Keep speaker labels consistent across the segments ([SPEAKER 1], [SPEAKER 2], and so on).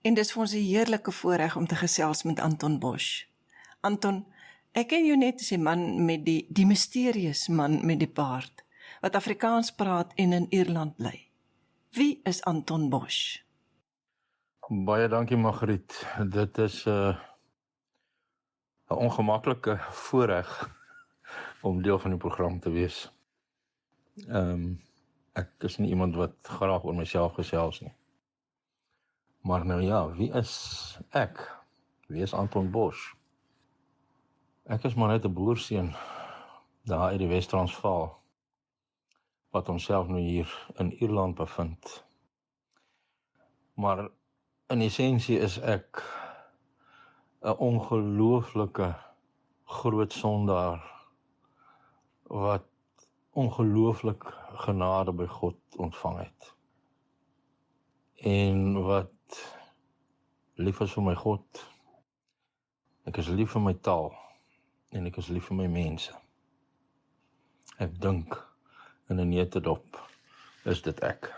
[SPEAKER 1] En dis vir ons 'n heerlike voorreg om te gesels met Anton Bosch. Anton, ek ken jou net as die man met die misterieus man met die baard, wat Afrikaans praat en in Ierland bly. Wie is Anton Bosch?
[SPEAKER 2] Baie dankie Margriet. Dit is 'n ongemaklike voorreg om deel van die program te wees. Ek is nie iemand wat graag oor myself gesels nie. Maar nou ja, wie is ek? Wie is Anton Bosch? Ek is maar net 'n boerseun daar uit die Wes-Transvaal, wat homself nou hier in Ierland bevind. Maar in essensie is ek 'n ongelooflike groot sondaar wat ongelooflik genade by God ontvang het. En wat lief is vir my God. Ek is lief vir my taal en ek is lief vir my mense. Ek dink in 'n neutedop is dit ek.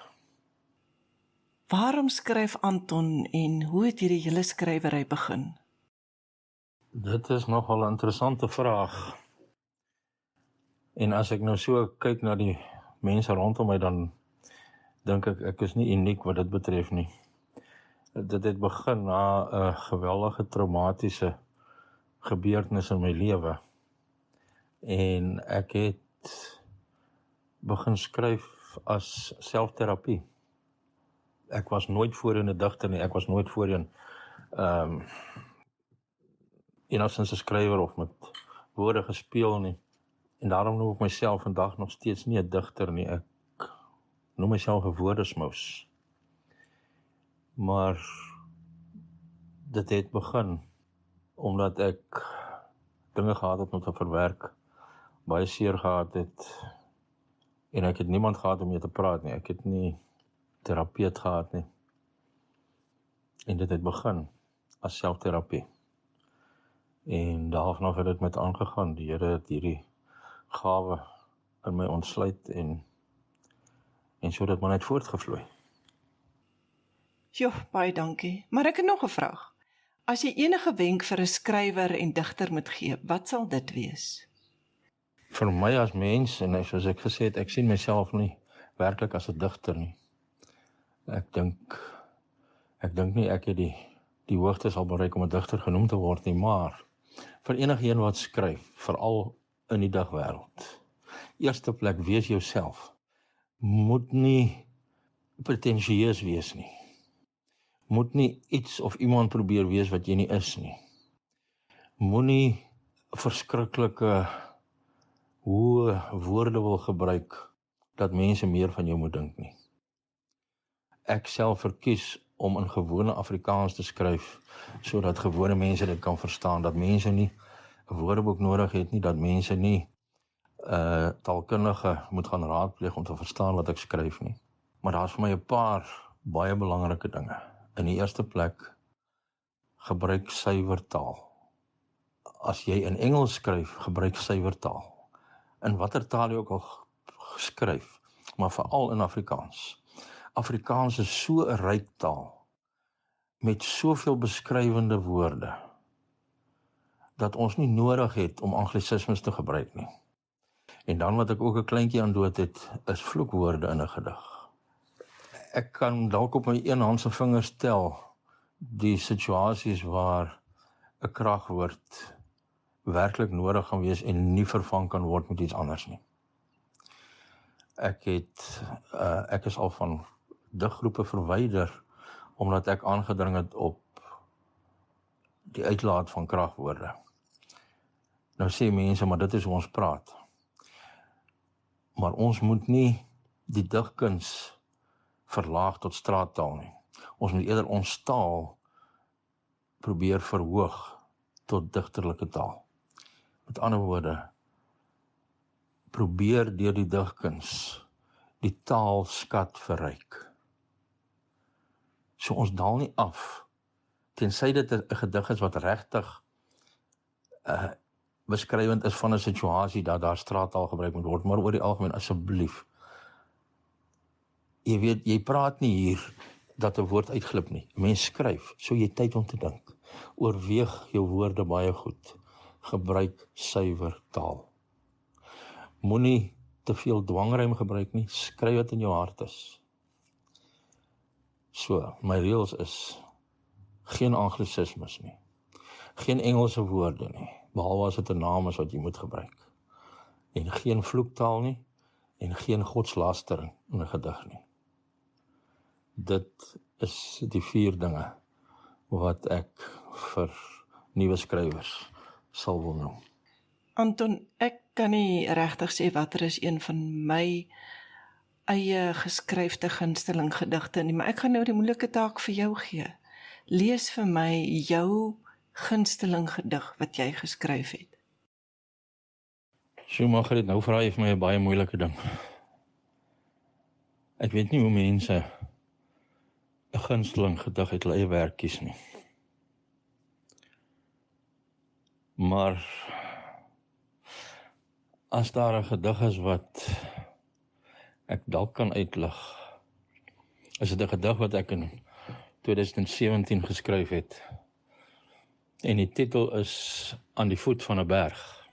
[SPEAKER 1] Waarom skryf Anton en hoe het hierdie hele skrywery begin?
[SPEAKER 2] Dit is nogal 'n interessante vraag. En as ek nou so kyk na die mense rondom my, dan dink ek is nie uniek wat dit betref nie. Dit het begin na 'n geweldige traumatiese gebeurtenis in my lewe. En ek het begin skryf as selfterapie. Ek was nooit voorheen 'n digter nie, ek was nooit voorheen enigstens 'n skrywer of met woorde gespeel nie. En daarom noem ek myself vandag nog steeds nie 'n digter nie, ek noem myself 'n woordesmous. Maar dit het begin omdat ek dinge gehad het om te verwerk, baie seer gehad het, en ek het niemand gehad om mee te praat nie, ek het nie terapeut gehad nie. En dit het begin as selfterapie. En daarvan het dit met aangegaan. Die Here het hierdie gawe in my ontsluit en so het maar net voortgevloei.
[SPEAKER 1] Jo, baie dankie. Maar ek het nog 'n vraag. As jy enige wenk vir 'n skrywer en digter moet gee, wat sal dit wees?
[SPEAKER 2] Vir my as mens, en soos ek gesê het, ek sien myself nie werklik as 'n digter nie. Ek dink nie ek het die hoogte sal bereik om 'n digter genoem te word nie, maar vir enige een wat skryf, veral in die digwêreld. Eerste plek, wees jouself. Moet nie pretensieus wees nie. Moet nie iets of iemand probeer wees wat jy nie is nie. Moenie verskriklike hoë woorde wil gebruik dat mense meer van jou moet dink nie. Ek self verkies om in gewone Afrikaans te skryf, sodat gewone mense dit kan verstaan, dat mense nie 'n woordeboek nodig het nie, dat mense nie taalkundige moet gaan raadpleeg om te verstaan wat ek skryf nie. Maar daar is vir my 'n paar baie belangrike dinge. In die eerste plek, gebruik suiwer taal. As jy in Engels skryf, gebruik suiwer taal. In watter taal jy ook al skryf, maar veral in Afrikaans. Afrikaans is so 'n ryk taal, met soveel beskrywende woorde, dat ons nie nodig het om anglisismes te gebruik nie. En dan wat ek ook 'n kleintjie aan dood het, is vloekwoorde in 'n gedig. Ek kan dalk op my een hand se vingers tel die situasies waar 'n kragwoord werklik nodig gaan wees en nie vervang kan word met iets anders nie. Ek is al van diggroepe verwyder omdat ek aangedring het op die uitlaat van kragwoorde. Nou sê mense, maar dit is hoe ons praat. Maar ons moet nie die digkuns verlaag tot straattaal nie. Ons moet eerder ons taal probeer verhoog tot digterlike taal. Met ander woorde, probeer deur die digkuns die taalskat verryk. So ons daal nie af, tensy dit 'n gedig is wat regtig beskrywend is van 'n situasie dat daar straattaal gebruik moet word, maar oor die algemeen asseblief. Jy weet, jy praat nie hier dat 'n woord uitglip nie. 'n Mens skryf, so jy tyd om te dink. Oorweeg jou woorde baie goed. Gebruik suiwer taal. Moenie te veel dwangruim gebruik nie, skryf wat in jou hart is. So, my reëls is, geen anglisismes nie, geen Engelse woorde nie, behalwe as dit 'n naam is wat jy moet gebruik, en geen vloektaal nie, en geen godslastering in 'n gedig nie. Dit is die 4 dinge wat ek vir nuwe skrywers sal wil noem.
[SPEAKER 1] Anton, ek kan nie regtig sê watter is een van my eie geskryfde gunsteling gedigte nie, maar ek gaan nou die moeilike taak vir jou gee. Lees vir my jou gunsteling gedig wat jy geskryf het.
[SPEAKER 2] So Margriet, nou vra jy vir my 'n baie moeilike ding. Ek weet nie hoe mense 'n gunsteling gedig uit hulle eie werk kies nie. Maar as daar 'n gedig is wat ek dalk kan uitlig, is dit 'n gedig wat ek in 2017 geskryf het. En die titel is Aan die voet van 'n berg.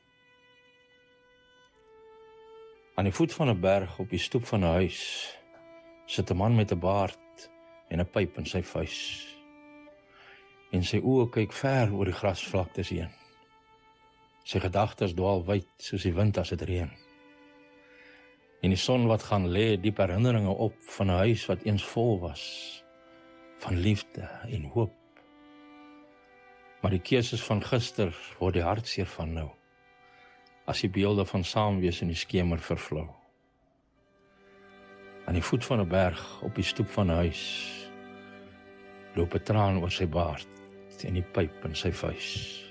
[SPEAKER 2] Aan die voet van 'n berg op die stoep van 'n huis sit 'n man met 'n baard en 'n pyp in sy vuis. En sy oë kyk ver oor die grasvlaktes heen. Sy gedagtes dwaal wyd soos die wind as dit reën. En die son wat gaan lê diep herinneringe op van 'n huis wat eens vol was van liefde en hoop. Maar die keuses van gister word die hartseer van nou, as die beelde van saamwees in die skemer vervlou. Aan die voet van 'n berg op die stoep van 'n huis loop 'n traan oor sy baard en die pyp in sy vuis.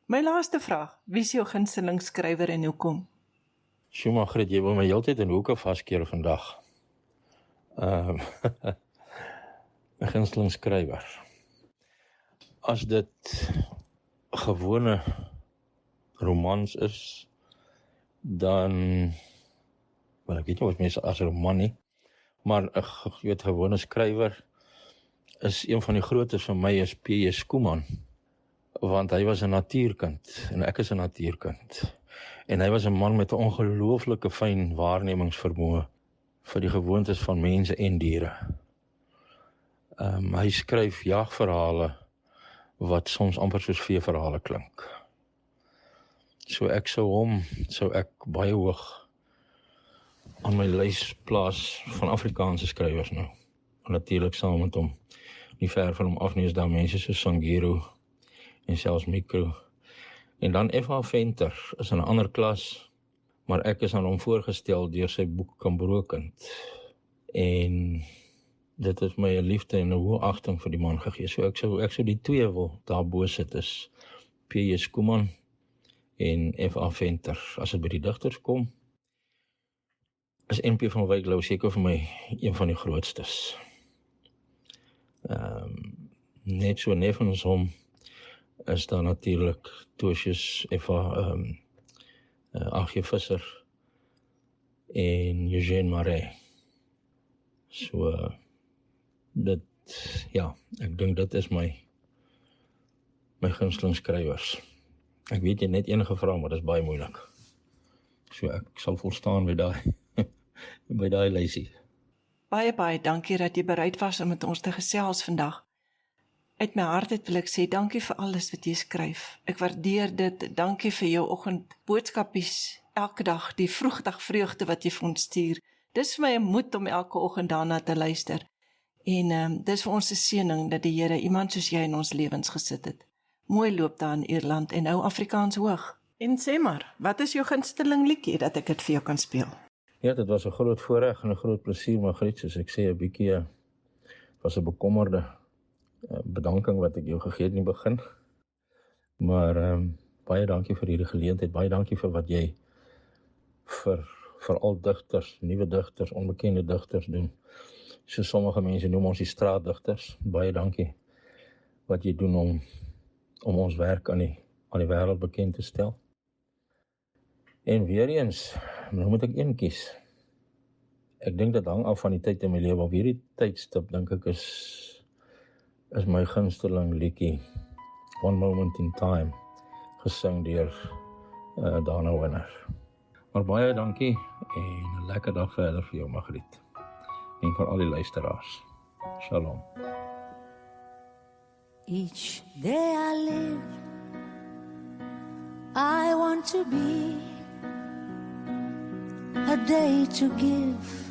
[SPEAKER 1] My laaste vraag, wie is jou gunsteling skrywer en hoekom?
[SPEAKER 2] Sjoe Margriet, jy wil my heeltyd in hoeke vaskeer vandag. 'n gunsteling skrywer. As dit gewone romans is, dan, wel ek weet nie of mense as roman nie, maar 'n gewone skrywer is een van die grootes vir my is P.J. Schoeman, want hy was 'n natuurkind en ek is 'n natuurkind. En hy was 'n man met 'n ongelooflike fyn waarnemingsvermoë vir die gewoontes van mense en diere. Hy skryf jagverhale wat soms amper soos veeverhale klink. So ek sou ek baie hoog aan my lys plaas van Afrikaanse skrywers nou. En natuurlik saam met hom, nie ver van hom af nie, is daar mense soos Sangiro en selfs Mikro. En dan F.H. Venter is in 'n ander klas, maar ek is aan hom voorgestel deur sy boek Kambrokind. En dit is my 'n liefde en 'n hoë agting vir die man gegee. So ek sou die twee wil daarbo sit, is P.J. Schoeman en F.H. Venter. As dit by die digters kom, is N.P. van Wyk Lou seker vir my een van die grootstes. Net so nevens hom is daar natuurlik Tertius F.H. A.G. Visser en Eugène Marais. So dit, ja, ek dink dit is my gunsteling skrywers. Ek weet jy net enige vraag, maar dit is baie moeilik. So ek sal volstaan by daai lysie.
[SPEAKER 1] Baie dankie dat jy bereid was om met ons te gesels vandag. Uit my hart wil ek sê dankie vir alles wat jy skryf. Ek waardeer dit. Dankie vir jou oggendboodskapies elke dag, die vroegdag vreugde wat jy vir ons stuur. Dis vir my 'n moed om elke oggend daarna te luister. En dis vir ons 'n seëning dat die Here iemand soos jy in ons lewens gesit het. Mooi loop daar in Ierland en hou Afrikaans hoog. En sê maar, wat is jou gunsteling liedjie dat ek dit vir jou kan speel?
[SPEAKER 2] Ja, dit was 'n groot voorreg en 'n groot plesier, Margriet, soos ek sê, 'n bietjie was 'n bekommerde bedanking wat ek jou gegee het in die begin. Maar baie dankie vir hierdie geleentheid, baie dankie vir wat jy vir al digters, nuwe digters, onbekende digters doen. So sommige mense noem ons die straatdigters. Baie dankie wat jy doen om ons werk aan die wêreld bekend te stel. En weer eens, nou moet ek een kies. ek dink dit hang af van die tyd in my lewe. Op hierdie tydstip dink ek is my gunsteling liedjie One Moment in Time, gesing deur Dana Winner. Maar baie dankie en 'n lekker dag verder vir jou, Margriet. En vir al die luisteraars. Shalom.
[SPEAKER 3] Each day I live, I want to be a day to give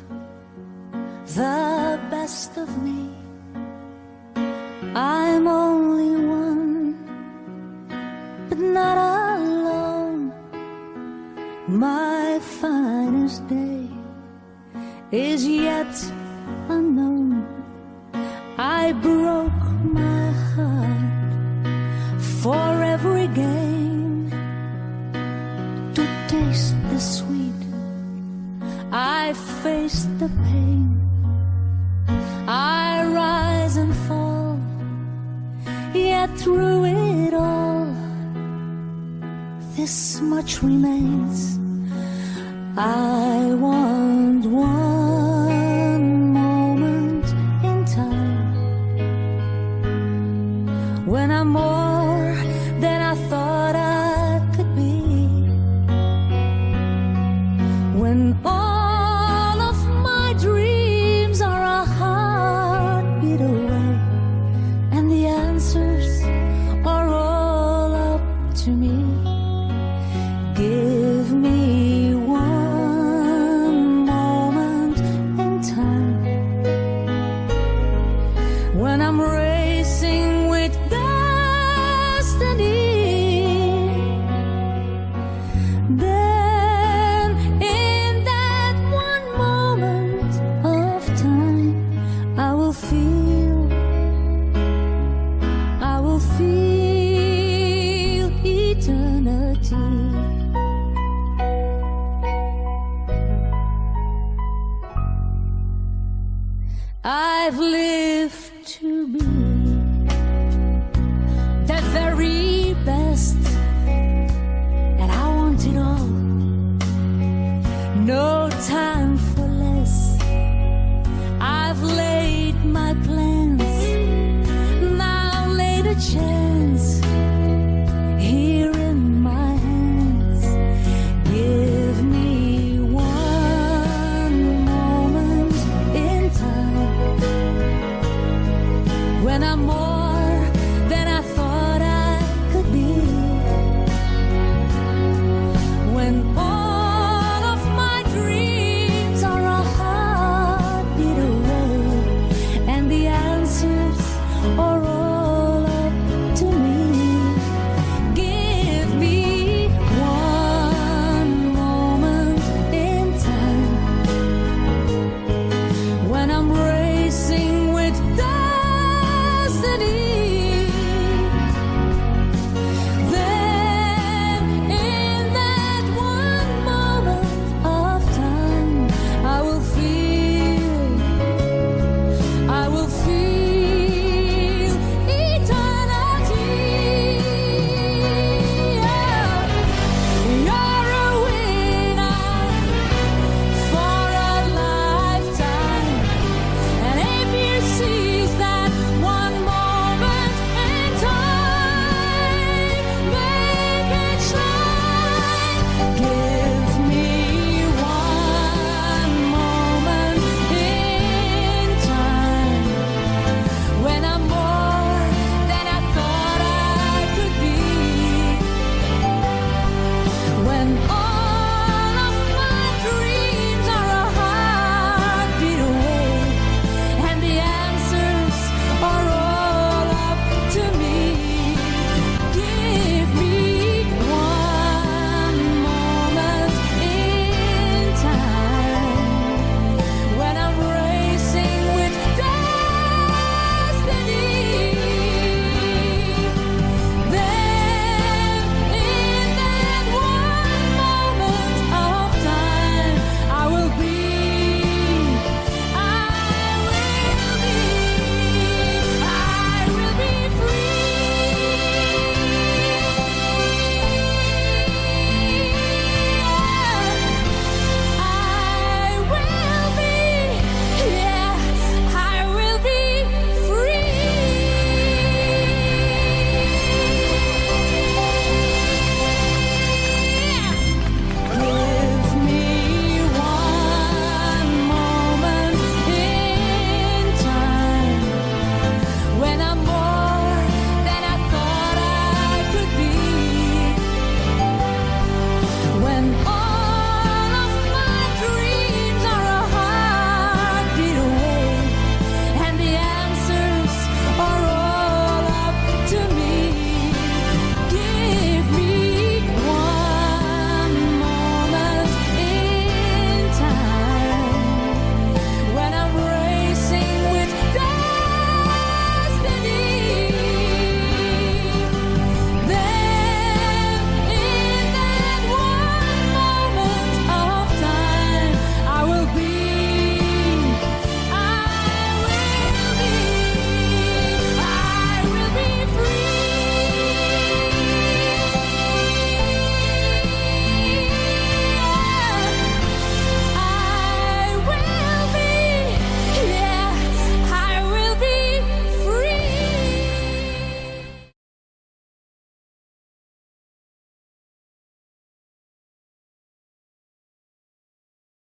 [SPEAKER 3] the best of me. I'm only one, but not alone. My finest day is yet unknown. I broke my heart for every gain to taste the sweet. I faced the pain. I rise and fall, yet through it all, this much remains. I want one moment in time when I'm more than I thought I could be, when all of my dreams are a heartbeat away and the answers are all up to me. Give me one moment in time when I'm racing with destiny. Then in that one moment of time I will feel eternity. I've lived to be the very best, and I want it all. No time for less. I've laid my plans, now laid a chance